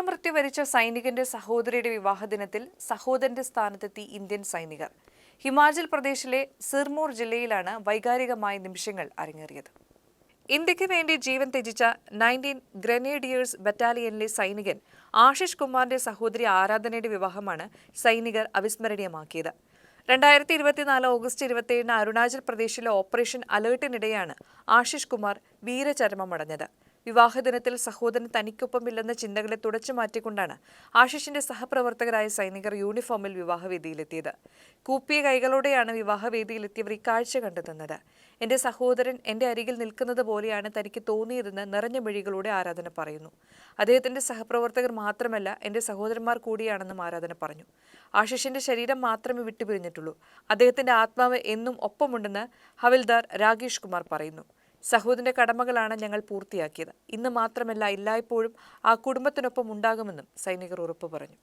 വീരമൃത്യു വരിച്ച സൈനികന്റെ സഹോദരിയുടെ വിവാഹദിനത്തിൽ സഹോദരന്റെ സ്ഥാനത്തെത്തി ഇന്ത്യൻ സൈനികർ. ഹിമാചൽ പ്രദേശിലെ സിർമൂർ ജില്ലയിലാണ് വൈകാരികമായ നിമിഷങ്ങൾ അരങ്ങേറിയത്. ഇന്ത്യക്ക് വേണ്ടി ജീവൻ ത്യജിച്ച 19 ഗ്രനേഡിയേഴ്സ് ബറ്റാലിയനിലെ സൈനികൻ ആശിഷ് കുമാറിന്റെ സഹോദരി ആരാധനയുടെ വിവാഹമാണ് സൈനികർ അവിസ്മരണീയമാക്കിയത്. 2024 ഓഗസ്റ്റ് 27 അരുണാചൽ പ്രദേശിലെ ഓപ്പറേഷൻ അലേർട്ടിനിടെയാണ് ആശിഷ് കുമാർ വീരചരമമടഞ്ഞത്. വിവാഹദിനത്തിൽ സഹോദരൻ തനിക്കൊപ്പമില്ലെന്ന ചിന്തകളെ തുടച്ചു മാറ്റിക്കൊണ്ടാണ് ആശിഷിന്റെ സഹപ്രവർത്തകരായ സൈനികർ യൂണിഫോമിൽ വിവാഹവേദിയിലെത്തിയത്. കൂപ്പിയ കൈകളോടെയാണ് വിവാഹവേദിയിലെത്തിയവർ ഈ കാഴ്ച കണ്ടെത്തുന്നത്. എന്റെ സഹോദരൻ എന്റെ അരികിൽ നിൽക്കുന്നത് പോലെയാണ് തനിക്ക് തോന്നിയതെന്ന് നിറഞ്ഞ മിഴികളോടെ ആരാധന പറയുന്നു. അദ്ദേഹത്തിന്റെ സഹപ്രവർത്തകർ മാത്രമല്ല, എന്റെ സഹോദരന്മാർ കൂടിയാണെന്നും ആരാധന പറഞ്ഞു. ആശിഷിന്റെ ശരീരം മാത്രമേ വിട്ടുപിരിഞ്ഞിട്ടുള്ളൂ. അദ്ദേഹത്തിന്റെ ആത്മാവ് എന്നും ഒപ്പമുണ്ടെന്ന് ഹവിൽദാർ രാകേഷ് കുമാർ പറയുന്നു. സഹോദരന്റെ കടമകളാണ് ഞങ്ങൾ പൂർത്തിയാക്കിയത്. ഇന്ന് മാത്രമല്ല, എല്ലായ്പ്പോഴും ആ കുടുംബത്തിനൊപ്പം ഉണ്ടാകുമെന്നും സൈനികർ ഉറപ്പു പറഞ്ഞു.